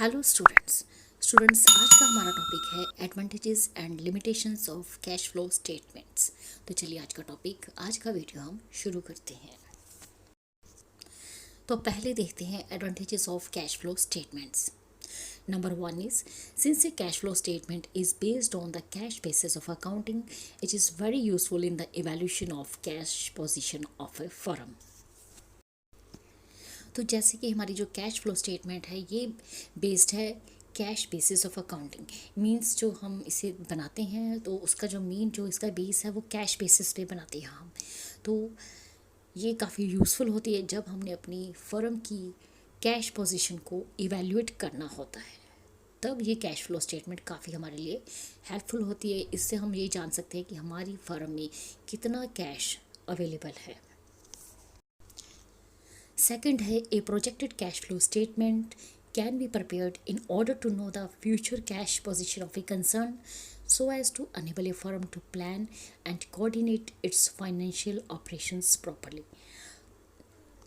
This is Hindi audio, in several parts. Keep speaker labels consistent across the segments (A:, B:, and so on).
A: हेलो स्टूडेंट्स आज का हमारा टॉपिक है advantages and limitations of cash flow statements. तो चलिए आज का वीडियो हम शुरू करते हैं। तो पहले देखते हैं advantages of cash flow statements. Number one is, since a cash flow statement is based on the cash basis of accounting, it is very useful in the evaluation of cash position of a firm. तो जैसे कि हमारी जो कैश फ्लो स्टेटमेंट है ये बेस्ड है cash basis of accounting. Means जो हम इसे बनाते हैं तो उसका जो मेन जो इसका बेस है वो कैश बेसिस पे बनाते हैं हम। तो ये काफ़ी यूज़फुल होती है जब हमने अपनी फर्म की कैश पोजीशन को इवैल्यूएट करना होता है, तब ये कैश फ्लो स्टेटमेंट काफ़ी हमारे लिए हेल्पफुल होती है। इससे हम ये जान सकते हैं कि हमारी फर्म में कितना कैश अवेलेबल है। सेकंड है, a projected cash flow statement can be prepared in order to know the future cash position of a concern so as to enable a firm to plan and coordinate its financial operations properly.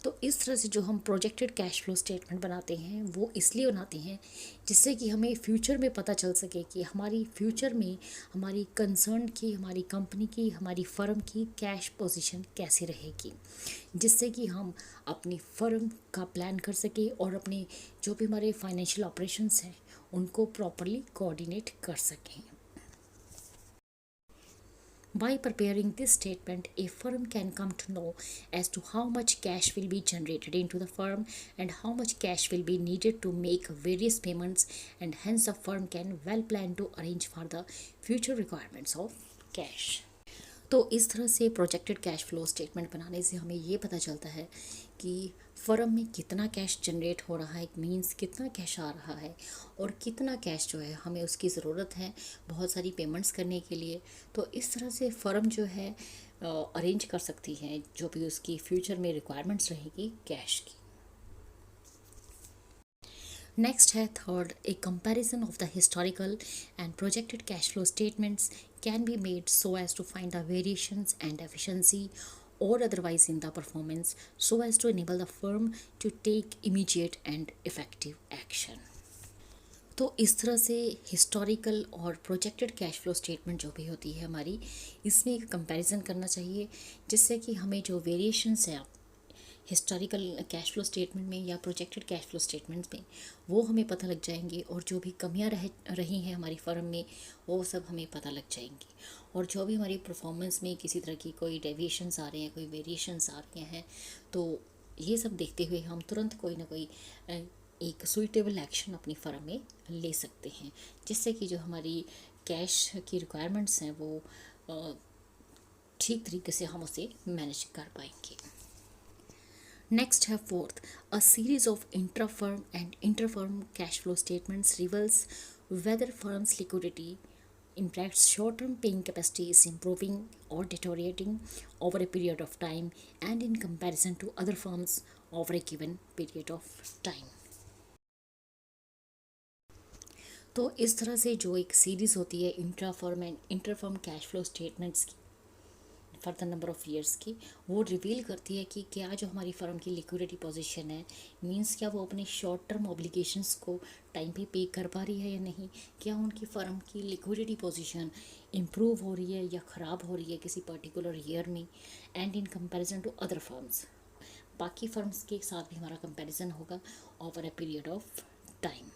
A: तो इस तरह से जो हम प्रोजेक्टेड कैश फ्लो स्टेटमेंट बनाते हैं वो इसलिए बनाते हैं जिससे कि हमें फ्यूचर में पता चल सके कि हमारी फ्यूचर में हमारी कंसर्न की, हमारी कंपनी की, हमारी फर्म की कैश पोजीशन कैसी रहेगी, जिससे कि हम अपनी फर्म का प्लान कर सकें और अपने जो भी हमारे फाइनेंशियल ऑपरेशंस हैं उनको प्रॉपरली कोऑर्डिनेट कर सकें। By preparing this statement, a firm can come to know as to how much cash will be generated into the firm and how much cash will be needed to make various payments, and hence the firm can well plan to arrange for the future requirements of cash. तो इस तरह से प्रोजेक्टेड कैश फ्लो स्टेटमेंट बनाने से हमें ये पता चलता है कि फर्म में कितना कैश जनरेट हो रहा है, मींस कितना कैश आ रहा है और कितना कैश जो है हमें उसकी ज़रूरत है बहुत सारी पेमेंट्स करने के लिए। तो इस तरह से फर्म जो है अरेंज कर सकती है जो भी उसकी फ्यूचर में रिक्वायरमेंट्स रहेगी कैश की। नेक्स्ट है third, a comparison of the historical and projected cash flow statements can be made so as to find the variations and efficiency or otherwise in the performance so as to enable the firm to take immediate and effective action. तो इस तरह से हिस्टोरिकल और प्रोजेक्टेड कैश फ्लो स्टेटमेंट जो भी होती है हमारी, इसमें एक कंपैरिजन करना चाहिए जिससे कि हमें जो वेरिएशंस हैं हिस्टोरिकल कैश फ्लो स्टेटमेंट में या प्रोजेक्टेड कैश फ्लो स्टेटमेंट्स में वो हमें पता लग जाएंगे और जो भी कमियां रही हैं हमारी फर्म में वो सब हमें पता लग जाएंगी। और जो भी हमारी परफॉर्मेंस में किसी तरह की कोई डेविएशंस आ रहे हैं, कोई वेरिएशंस आ रहे हैं, तो ये सब देखते हुए हम तुरंत कोई ना कोई एक सुइटेबल एक्शन अपनी फर्म में ले सकते हैं जिससे कि जो हमारी कैश की रिक्वायरमेंट्स हैं वो ठीक तरीके से हम उसे मैनेज कर पाएंगे। नेक्स्ट है fourth, a series of intra-firm and inter-firm cash flow statements reveals whether firms liquidity impacts short-term paying capacity is improving or deteriorating over a period of time and in comparison to other firms over a given period of time. तो इस तरह से जो एक सीरीज़ होती है intra firm and inter firm cash flow statements की for the number of years की, वो रिवील करती है कि क्या जो हमारी फर्म की लिक्विडिटी पोजीशन है, मींस क्या वो अपने शॉर्ट टर्म ऑब्लिगेशंस को टाइम पे कर पा रही है या नहीं, क्या उनकी फ़र्म की लिक्विडिटी पोजीशन इम्प्रूव हो रही है या ख़राब हो रही है किसी पर्टिकुलर ईयर में, and in comparison to other firms, बाकी फर्म्स के साथ भी हमारा कंपैरिजन होगा over a period of time.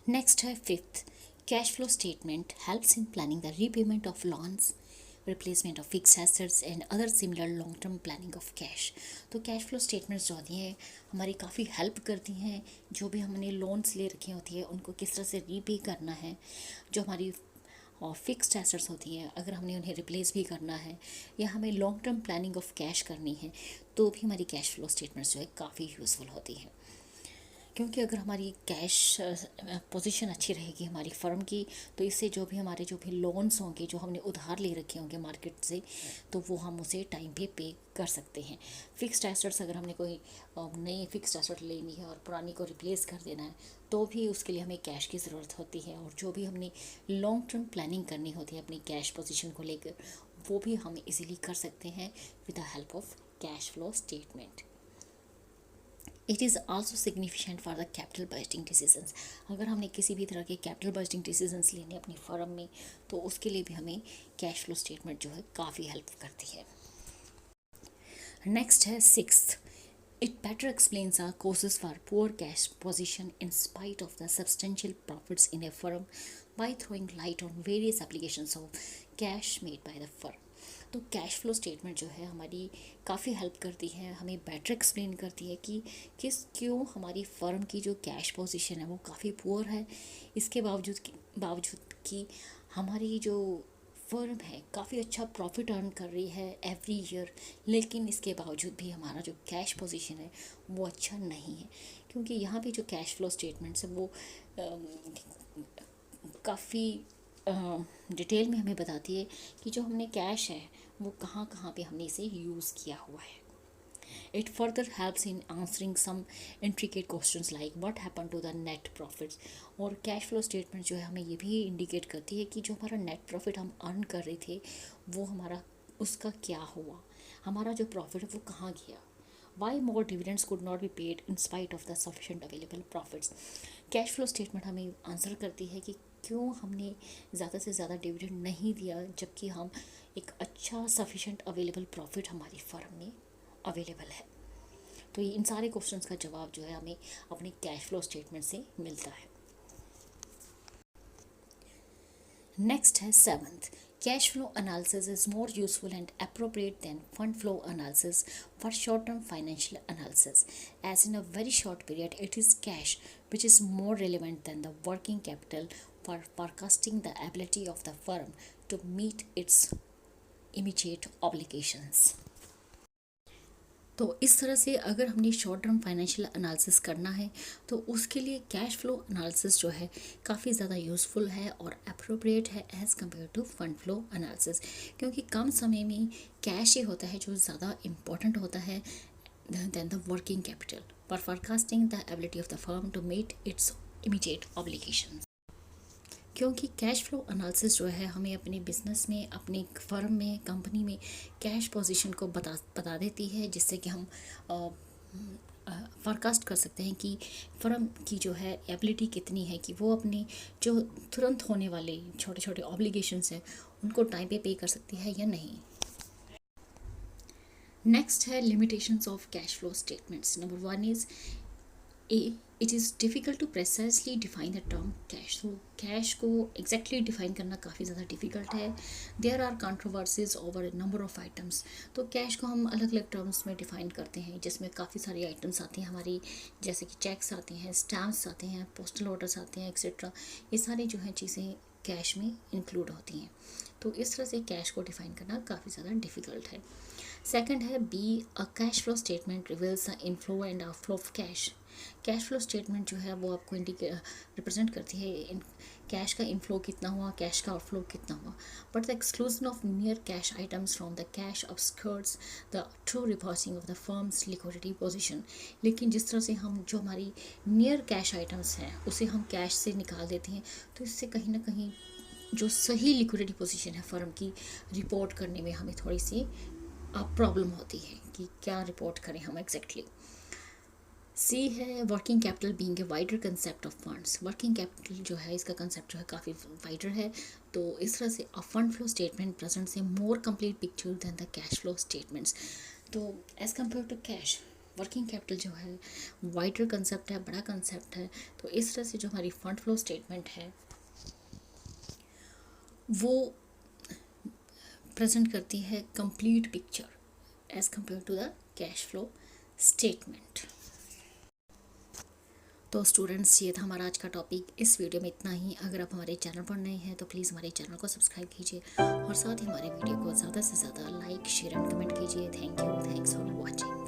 A: Next है fifth, cash flow statement helps in planning the repayment of loans, replacement of fix assets and other similar long term planning of cash. तो कैश फ्लो स्टेटमेंट्स जो होती हैं हमारी काफ़ी हेल्प करती हैं, जो भी हमने लोन्स ले रखी होती है उनको किस तरह से रीपे करना है, जो हमारी और फिक्स्ड एसेट्स होती हैं अगर हमने उन्हें रिप्लेस भी करना है या हमें long term planning of cash करनी है तो भी हमारी कैश फ्लो स्टेटमेंट्स जो है काफ़ी यूज़फुल होती हैं। क्योंकि अगर हमारी कैश पोजीशन अच्छी रहेगी हमारी फर्म की तो इससे जो भी लोन्स होंगे जो हमने उधार ले रखे होंगे मार्केट से, तो वो हम उसे टाइम पे कर सकते हैं। फिक्स्ड एसेट्स अगर हमने कोई नई फिक्स्ड एसेट लेनी है और पुरानी को रिप्लेस कर देना है तो भी उसके लिए हमें कैश की ज़रूरत होती है, और जो भी हमने लॉन्ग टर्म प्लानिंग करनी होती है अपनी कैश पोजीशन को लेकर वो भी हम इजीली कर सकते हैं with the help of cash flow statement. It is also significant for the capital budgeting decisions. अगर हमने किसी भी तरह के कैपिटल बजटिंग डिसीजंस लेने अपनी फर्म में, तो उसके लिए भी हमें कैश फ्लो स्टेटमेंट जो है काफ़ी हेल्प करती है। नेक्स्ट है sixth, it better explains our causes for poor cash position in spite of the substantial profits in a firm by throwing light on various applications of cash made by the firm। तो कैश फ्लो स्टेटमेंट जो है हमारी काफ़ी हेल्प करती है, हमें बेटर एक्सप्लेन करती है कि क्यों हमारी फर्म की जो कैश पोजीशन है वो काफ़ी पुअर है। इसके बावजूद कि हमारी जो फर्म है काफ़ी अच्छा प्रॉफिट अर्न कर रही है एवरी ईयर, लेकिन इसके बावजूद भी हमारा जो कैश पोजीशन है वो अच्छा नहीं है। क्योंकि यहाँ पे जो कैश फ्लो स्टेटमेंट्स है वो काफ़ी डिटेल में हमें बताती है कि जो हमने कैश है वो कहाँ कहाँ पे हमने इसे यूज़ किया हुआ है। It further helps in answering some intricate questions like what happened to the net profits। और कैश फ्लो स्टेटमेंट जो है हमें ये भी इंडिकेट करती है कि जो हमारा नेट प्रॉफिट हम अर्न कर रहे थे वो हमारा उसका क्या हुआ, हमारा जो प्रॉफिट है वो कहाँ गया। Why more dividends could not be paid in spite of the sufficient available profits। Cash flow statement हमें आंसर करती है कि क्यों हमने ज़्यादा से ज़्यादा डिविडेंड नहीं दिया जबकि हम एक अच्छा सफिशेंट अवेलेबल प्रॉफिट हमारी फर्म में अवेलेबल है। तो इन सारे क्वेश्चंस का जवाब जो है हमें अपने कैश फ्लो स्टेटमेंट से मिलता है। नेक्स्ट है seventh, cash flow analysis is more useful and appropriate than fund flow analysis for short term financial analysis, as in a very short period it is cash which is more relevant than the working capital for forecasting the ability of the firm to meet its immediate obligations। तो इस तरह से अगर हमने शॉर्ट टर्म फाइनेंशियल एनालिसिस करना है तो उसके लिए कैश फ्लो एनालिसिस जो है काफ़ी ज़्यादा यूज़फुल है और अप्रोप्रिएट है as compare to fund flow analysis, क्योंकि कम समय में कैश ही होता है जो ज़्यादा इम्पॉर्टेंट होता है than the working capital for forecasting the ability of the firm to meet its immediate obligations। क्योंकि कैश फ्लो एनालिसिस जो है हमें अपने बिजनेस में, अपने फर्म में, कंपनी में कैश पोजीशन को बता देती है, जिससे कि हम फोरकास्ट कर सकते हैं कि फर्म की जो है एबिलिटी कितनी है कि वो अपने जो तुरंत होने वाले छोटे छोटे ऑब्लिगेशंस हैं उनको टाइम पे कर सकती है या नहीं। नेक्स्ट है limitations of cash flow statements. Number one is it is difficult to precisely define the term cash. तो कैश को एग्जैक्टली डिफाइन करना काफ़ी ज़्यादा डिफ़िकल्ट है। There are controversies over number of items. तो कैश को हम अलग अलग टर्म्स में डिफाइन करते हैं जिसमें काफ़ी सारी आइटम्स आती हैं हमारी, जैसे कि चेक्स आते हैं, स्टैम्प्स आते हैं, पोस्टल ऑर्डर्स आते हैं, एक्सेट्रा। ये सारी जो हैं चीज़ें कैश में इंक्लूड होती हैं। तो इस तरह से कैश को डिफाइन करना काफ़ी ज़्यादा डिफ़िकल्ट है। सेकंड है B, a cash flow statement reveals the inflow and outflow of cash. Cash flow statement जो है वो आपको रिप्रेजेंट करती है इन कैश का इनफ्लो कितना हुआ, कैश का आउटफ्लो कितना हुआ। But the exclusion of near cash items from the cash obscures the true reporting of the firm's liquidity position. लेकिन जिस तरह से हम जो हमारी नियर कैश आइटम्स हैं उसे हम कैश से निकाल देते हैं, तो इससे कहीं ना कहीं जो सही लिक्विडिटी पोजीशन है फर्म की रिपोर्ट करने में हमें थोड़ी सी प्रॉब्लम होती है कि क्या रिपोर्ट करें हम एग्जैक्टली। सी है working capital being a wider concept of funds. Working capital जो है इसका कंसेप्ट जो है काफ़ी वाइडर है, तो इस तरह से a fund flow statement presents a more complete picture than the cash flow statements. तो as compare to cash, working capital जो है वाइडर कंसेप्ट है, बड़ा कंसेप्ट है। तो इस तरह से जो हमारी फंड फ्लो स्टेटमेंट है वो प्रेजेंट करती है complete picture as compare to the cash flow statement. तो स्टूडेंट्स, ये था हमारा आज का टॉपिक। इस वीडियो में इतना ही। अगर आप हमारे चैनल पर नए हैं तो प्लीज़ हमारे चैनल को सब्सक्राइब कीजिए और साथ ही हमारे वीडियो को ज़्यादा से ज़्यादा लाइक, शेयर एंड कमेंट कीजिए। Thank you, thanks for watching.